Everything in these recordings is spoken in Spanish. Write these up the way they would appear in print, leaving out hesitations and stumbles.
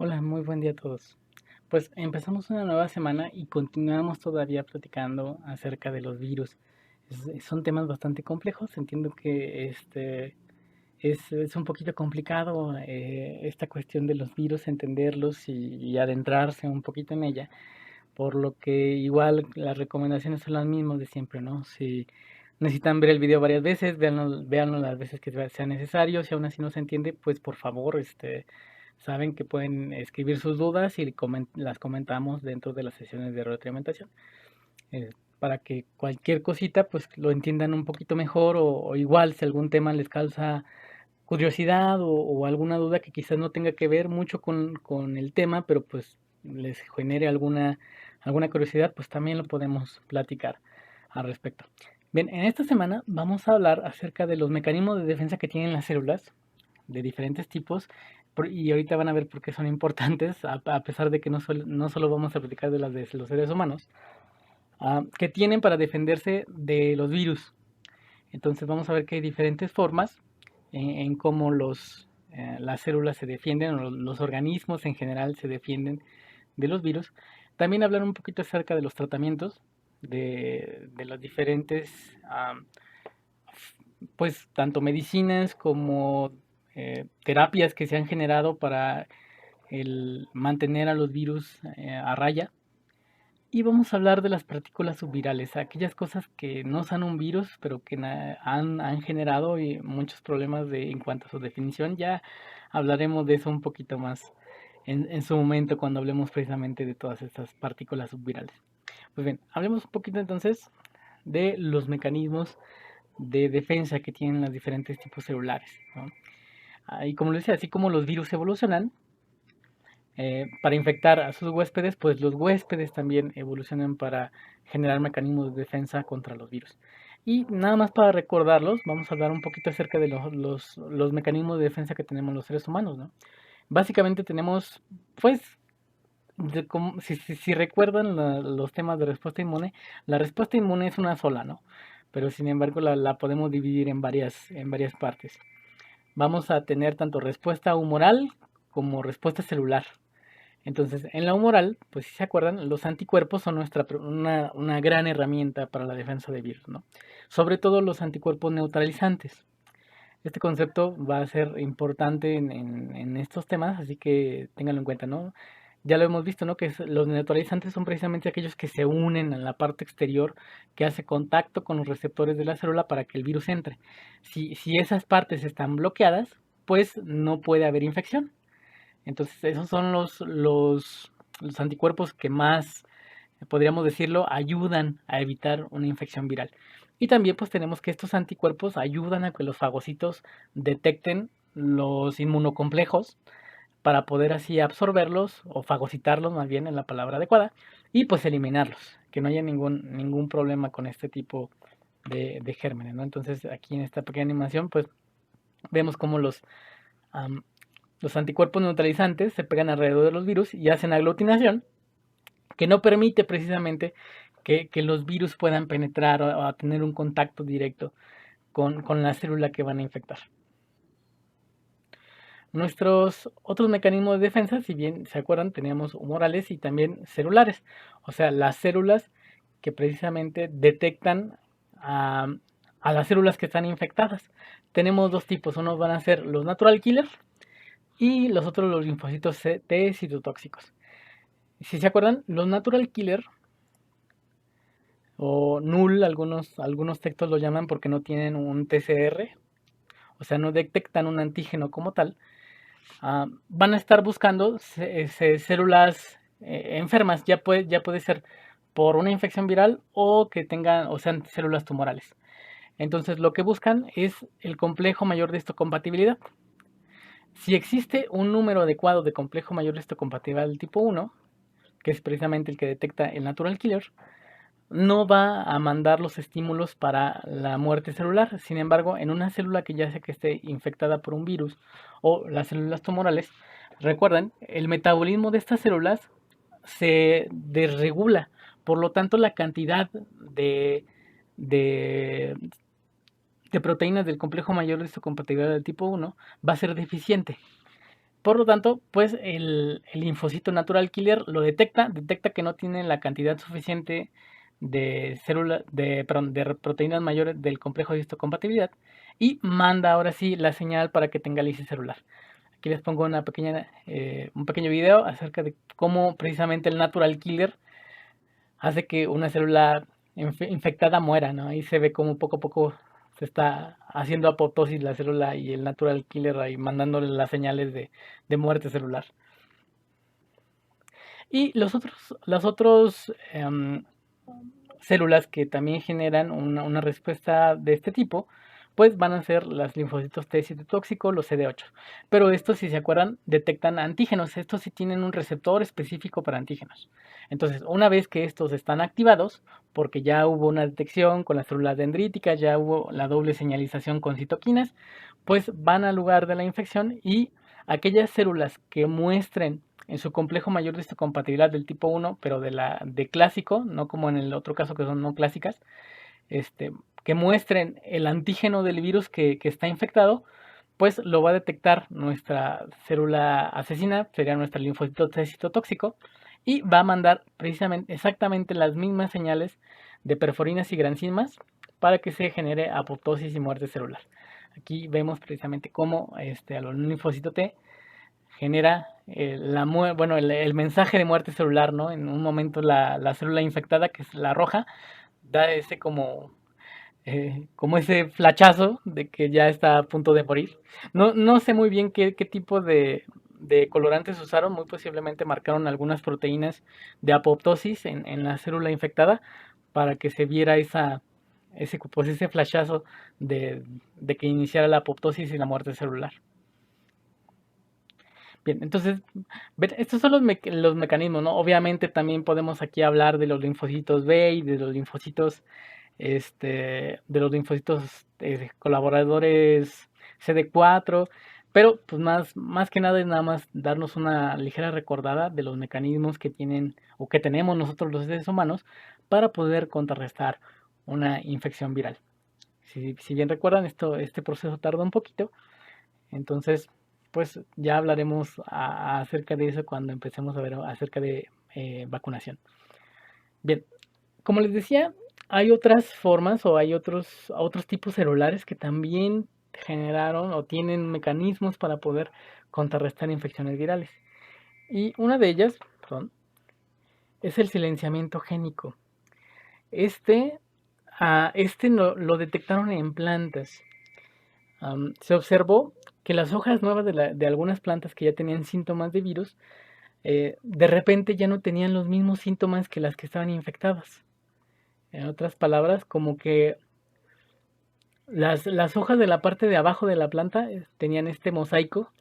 Hola, muy buen día a todos. Pues empezamos una nueva semana y continuamos todavía platicando acerca de los virus. Son temas bastante complejos. Entiendo que es un poquito complicado esta cuestión de los virus, entenderlos y adentrarse un poquito en ella, por lo que igual las recomendaciones son las mismas de siempre, ¿no? Si necesitan ver el video varias veces, véanlo las veces que sea necesario. Si aún así no se entiende, pues por favor, saben que pueden escribir sus dudas y las comentamos dentro de las sesiones de retroalimentación, eh, para que cualquier cosita pues lo entiendan un poquito mejor o igual si algún tema les causa curiosidad o alguna duda que quizás no tenga que ver mucho con el tema, pero pues les genere alguna curiosidad, pues también lo podemos platicar al respecto. Bien, en esta semana vamos a hablar acerca de los mecanismos de defensa que tienen las células de diferentes tipos y ahorita van a ver por qué son importantes, a pesar de que no solo vamos a platicar de las de los seres humanos, que tienen para defenderse de los virus. Entonces vamos a ver que hay diferentes formas en cómo las células se defienden, o los organismos en general se defienden de los virus. También hablar un poquito acerca de los tratamientos, de las diferentes, pues tanto medicinas como terapias que se han generado para el mantener a los virus a raya. Y vamos a hablar de las partículas subvirales, aquellas cosas que no son un virus, pero que han generado muchos problemas en cuanto a su definición. Ya hablaremos de eso un poquito más en su momento cuando hablemos precisamente de todas estas partículas subvirales. Pues bien, hablemos un poquito entonces de los mecanismos de defensa que tienen los diferentes tipos celulares, ¿no? Y como les decía, así como los virus evolucionan, para infectar a sus huéspedes, pues los huéspedes también evolucionan para generar mecanismos de defensa contra los virus. Y nada más para recordarlos, vamos a hablar un poquito acerca de los mecanismos de defensa que tenemos los seres humanos, ¿no? Básicamente tenemos, pues, si recuerdan los temas de respuesta inmune, la respuesta inmune es una sola, ¿no? Pero sin embargo la podemos dividir en varias partes. Vamos a tener tanto respuesta humoral como respuesta celular. Entonces, en la humoral, pues si se acuerdan, los anticuerpos son una gran herramienta para la defensa de virus, ¿no? Sobre todo los anticuerpos neutralizantes. Este concepto va a ser importante en estos temas, así que ténganlo en cuenta, ¿no? Ya lo hemos visto, ¿no? Que los neutralizantes son precisamente aquellos que se unen en la parte exterior, que hace contacto con los receptores de la célula para que el virus entre. Si esas partes están bloqueadas, pues no puede haber infección. Entonces, esos son los anticuerpos que más, podríamos decirlo, ayudan a evitar una infección viral. Y también pues tenemos que estos anticuerpos ayudan a que los fagocitos detecten los inmunocomplejos para poder así absorberlos o fagocitarlos, más bien en la palabra adecuada, y pues eliminarlos, que no haya ningún problema con este tipo de gérmenes, ¿no? Entonces aquí en esta pequeña animación pues vemos cómo am, los anticuerpos neutralizantes se pegan alrededor de los virus y hacen aglutinación, que no permite precisamente que los virus puedan penetrar o a tener un contacto directo con la célula que van a infectar. Nuestros otros mecanismos de defensa, si bien se acuerdan, teníamos humorales y también celulares, o sea, las células que precisamente detectan a, a las células que están infectadas. Tenemos dos tipos, unos van a ser los natural killer y los otros los linfocitos T citotóxicos. Si se acuerdan, los natural killer o null, algunos textos lo llaman porque no tienen un TCR, o sea, no detectan un antígeno como tal, van a estar buscando células enfermas, ya puede ser por una infección viral o que tengan, o sean células tumorales. Entonces lo que buscan es el complejo mayor de histocompatibilidad. Si existe un número adecuado de complejo mayor de histocompatibilidad del tipo 1, que es precisamente el que detecta el natural killer, no va a mandar los estímulos para la muerte celular. Sin embargo, en una célula que ya sea que esté infectada por un virus o las células tumorales, recuerden, el metabolismo de estas células se desregula. Por lo tanto, la cantidad de, de proteínas del complejo mayor de histocompatibilidad del tipo 1 va a ser deficiente. Por lo tanto, pues el linfocito natural killer lo detecta que no tiene la cantidad suficiente de células, perdón, de proteínas mayores del complejo de histocompatibilidad y manda ahora sí la señal para que tenga lisis celular. Aquí les pongo un pequeño video acerca de cómo precisamente el natural killer hace que una célula infectada muera, ¿no? Ahí se ve cómo poco a poco se está haciendo apoptosis la célula y el natural killer ahí mandándole las señales de muerte celular. Y las otras células que también generan una respuesta de este tipo, pues van a ser las linfocitos T citotóxicos, los CD8. Pero estos, si se acuerdan, detectan antígenos. Estos sí tienen un receptor específico para antígenos. Entonces, una vez que estos están activados, porque ya hubo una detección con las células dendríticas, ya hubo la doble señalización con citoquinas, pues van al lugar de la infección y aquellas células que muestren en su complejo mayor de histocompatibilidad del tipo 1, pero de clásico, no como en el otro caso que son no clásicas, este, que muestren el antígeno del virus que está infectado, pues lo va a detectar nuestra célula asesina, sería nuestro linfocito T citotóxico, y va a mandar precisamente exactamente las mismas señales de perforinas y granzimas para que se genere apoptosis y muerte celular. Aquí vemos precisamente cómo a los linfocitos T genera el mensaje de muerte celular, ¿no? En un momento la célula infectada, que es la roja, da ese como ese flachazo de que ya está a punto de morir. No sé muy bien qué tipo de colorantes usaron, muy posiblemente marcaron algunas proteínas de apoptosis en la célula infectada para que se viera ese flashazo de que iniciara la apoptosis y la muerte celular. Bien, entonces, estos son los mecanismos, ¿no? Obviamente también podemos aquí hablar de los linfocitos B y de los linfocitos, colaboradores CD4, pero pues más que nada es nada más darnos una ligera recordada de los mecanismos que tienen o que tenemos nosotros los seres humanos para poder contrarrestar una infección viral. Si bien recuerdan, este proceso tarda un poquito, entonces, pues ya hablaremos acerca de eso cuando empecemos a ver acerca de vacunación. Bien, como les decía, hay otras formas o hay otros tipos celulares que también generaron o tienen mecanismos para poder contrarrestar infecciones virales. Y una de ellas, perdón, es el silenciamiento génico. Este, lo detectaron en plantas. Se observó que las hojas nuevas de algunas plantas que ya tenían síntomas de virus, de repente ya no tenían los mismos síntomas que las que estaban infectadas. En otras palabras, como que las hojas de la parte de abajo de la planta tenían este mosaico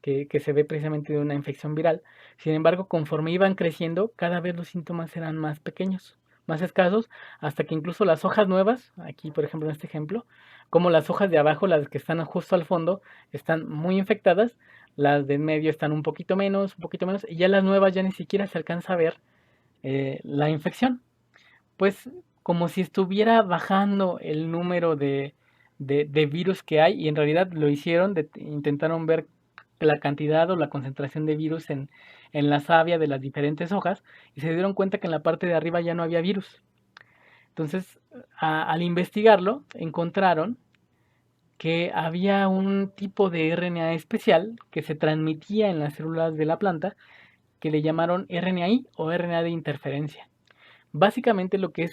que se ve precisamente de una infección viral. Sin embargo, conforme iban creciendo, cada vez los síntomas eran más pequeños, más escasos, hasta que incluso las hojas nuevas, aquí por ejemplo en este ejemplo, como las hojas de abajo, las que están justo al fondo, están muy infectadas, las de en medio están un poquito menos, y ya las nuevas ya ni siquiera se alcanza a ver la infección. Pues como si estuviera bajando el número de virus que hay, y en realidad lo hicieron, intentaron ver la cantidad o la concentración de virus en la savia de las diferentes hojas y se dieron cuenta que en la parte de arriba ya no había virus. Entonces, al investigarlo, encontraron que había un tipo de RNA especial que se transmitía en las células de la planta que le llamaron RNAi o RNA de interferencia. Básicamente lo que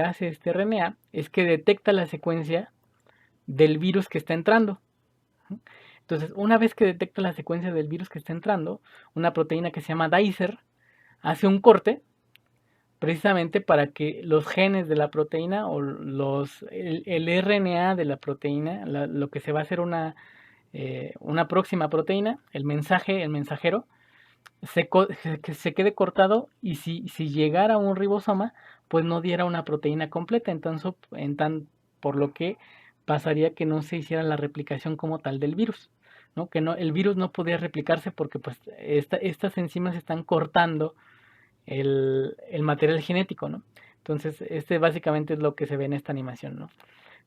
hace este RNA es que detecta la secuencia del virus que está entrando. Entonces, una vez que detecta la secuencia del virus que está entrando, una proteína que se llama Dicer hace un corte precisamente para que los genes de la proteína o el RNA de la proteína, lo que se va a hacer una próxima proteína, el mensajero, que se quede cortado y si llegara a un ribosoma, pues no diera una proteína completa, entonces, por lo que pasaría que no se hiciera la replicación como tal del virus, ¿no? Que no, el virus no podía replicarse porque pues estas enzimas están cortando el material genético, ¿no? Entonces, básicamente es lo que se ve en esta animación, ¿no?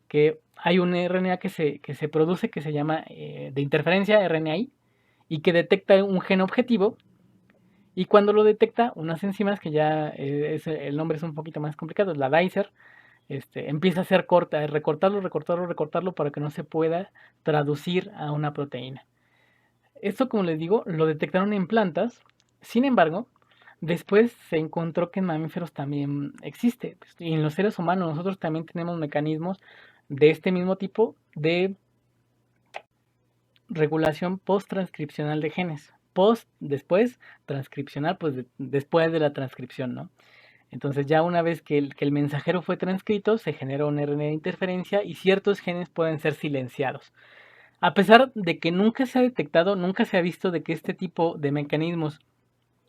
Que hay un RNA que se produce que se llama de interferencia RNAi y que detecta un gen objetivo. Y cuando lo detecta, unas enzimas que ya el nombre es un poquito más complicado, es la dicer, empieza a hacer recortarlo para que no se pueda traducir a una proteína. Esto, como les digo, lo detectaron en plantas. Sin embargo, después se encontró que en mamíferos también existe. Y en los seres humanos nosotros también tenemos mecanismos de este mismo tipo de regulación post-transcripcional de genes. Después, transcripcional, pues después de la transcripción, ¿no? Entonces ya una vez que el mensajero fue transcrito, se genera un RNA de interferencia y ciertos genes pueden ser silenciados. A pesar de que nunca se ha detectado, nunca se ha visto de que este tipo de mecanismos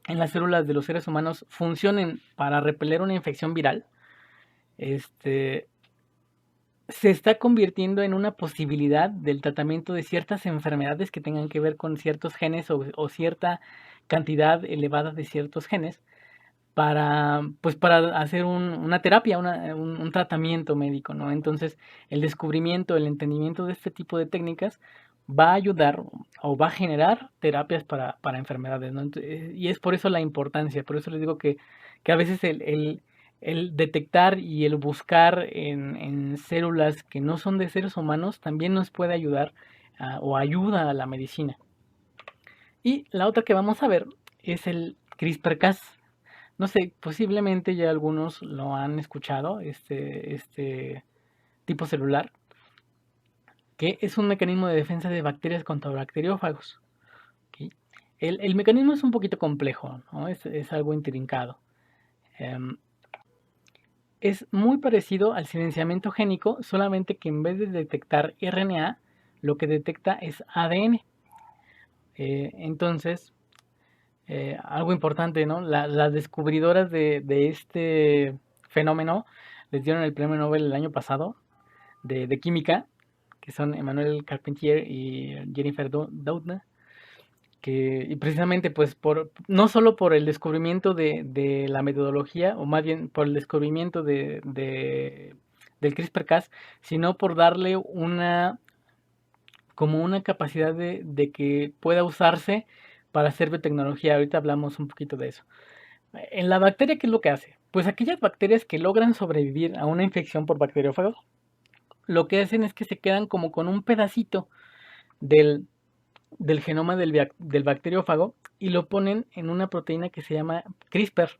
en las células de los seres humanos funcionen para repeler una infección viral, este, se está convirtiendo en una posibilidad del tratamiento de ciertas enfermedades que tengan que ver con ciertos genes o cierta cantidad elevada de ciertos genes para hacer una terapia, un tratamiento médico, ¿no? Entonces, el descubrimiento, el entendimiento de este tipo de técnicas va a ayudar o va a generar terapias para enfermedades, ¿no? Y es por eso la importancia, por eso les digo que a veces el detectar y el buscar en células que no son de seres humanos también nos puede ayudar o ayuda a la medicina. Y la otra que vamos a ver es el CRISPR-Cas. No sé, posiblemente ya algunos lo han escuchado, este tipo celular, que es un mecanismo de defensa de bacterias contra bacteriófagos. ¿Ok? El mecanismo es un poquito complejo, ¿no? Es algo intrincado. Em, es muy parecido al silenciamiento génico, solamente que en vez de detectar RNA, lo que detecta es ADN. Entonces, algo importante, ¿no? Las descubridoras de este fenómeno les dieron el premio Nobel el año pasado de química, que son Emmanuel Carpentier y Jennifer Doudna, y precisamente pues no solo por el descubrimiento de la metodología, o más bien por el descubrimiento del CRISPR-Cas, sino por darle como una capacidad de que pueda usarse para hacer biotecnología. Ahorita hablamos un poquito de eso. En la bacteria, ¿qué es lo que hace? Pues aquellas bacterias que logran sobrevivir a una infección por bacteriófagos, lo que hacen es que se quedan como con un pedacito del, del genoma del bacteriófago y lo ponen en una proteína que se llama CRISPR.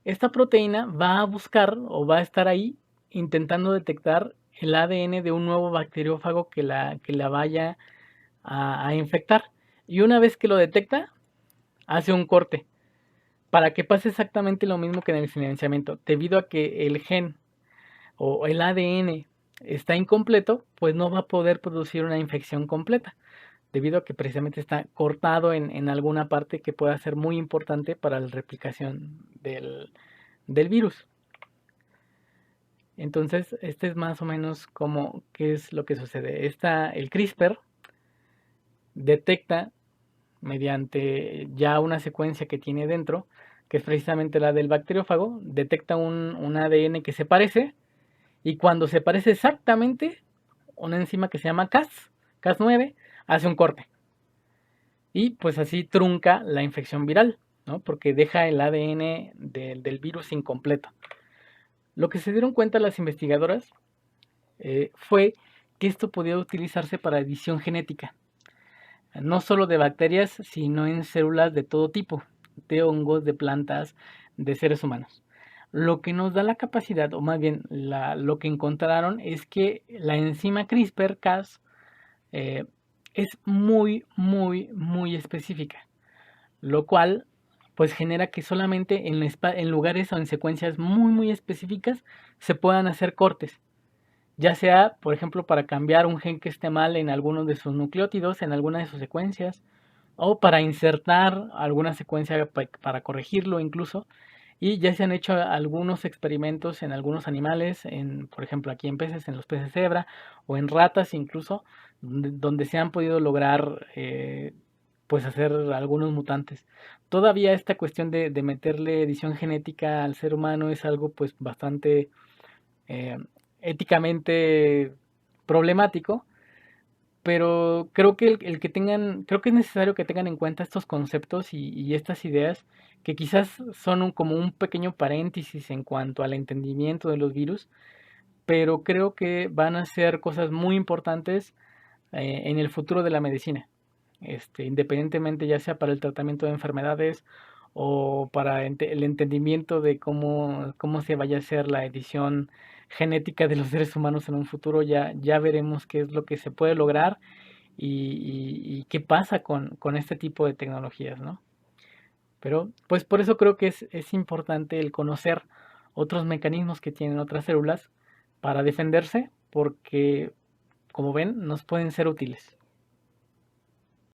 Esta proteína va a buscar o va a estar ahí intentando detectar el ADN de un nuevo bacteriófago que la vaya a infectar. Y una vez que lo detecta, hace un corte para que pase exactamente lo mismo que en el silenciamiento. Debido a que el gen o el ADN está incompleto, pues no va a poder producir una infección completa, debido a que precisamente está cortado en alguna parte que pueda ser muy importante para la replicación del virus. Entonces, este es más o menos como qué es lo que sucede. El CRISPR detecta mediante ya una secuencia que tiene dentro, que es precisamente la del bacteriófago, detecta un ADN que se parece, y cuando se parece exactamente, una enzima que se llama Cas9, hace un corte. Y pues así trunca la infección viral, ¿no? Porque deja el ADN del virus incompleto. Lo que se dieron cuenta las investigadoras fue que esto podía utilizarse para edición genética, no solo de bacterias, sino en células de todo tipo, de hongos, de plantas, de seres humanos. Lo que nos da la capacidad, o más bien lo que encontraron, es que la enzima CRISPR-Cas eh, es muy, muy, muy específica, lo cual pues genera que solamente en lugares o en secuencias muy, muy específicas se puedan hacer cortes, ya sea, por ejemplo, para cambiar un gen que esté mal en alguno de sus nucleótidos, en alguna de sus secuencias, o para insertar alguna secuencia para corregirlo incluso. Y ya se han hecho algunos experimentos en algunos animales, por ejemplo aquí en peces, en los peces cebra, o en ratas incluso, donde se han podido lograr pues hacer algunos mutantes. Todavía esta cuestión de meterle edición genética al ser humano es algo pues bastante eh, éticamente problemático, pero creo que el que tengan, creo que es necesario que tengan en cuenta estos conceptos y estas ideas que quizás son como un pequeño paréntesis en cuanto al entendimiento de los virus, pero creo que van a ser cosas muy importantes en el futuro de la medicina, independientemente ya sea para el tratamiento de enfermedades o para el entendimiento de cómo se vaya a hacer la edición genética de los seres humanos en un futuro, ya veremos qué es lo que se puede lograr y qué pasa con este tipo de tecnologías, ¿no? Pero pues por eso creo que es importante el conocer otros mecanismos que tienen otras células para defenderse, porque como ven, nos pueden ser útiles.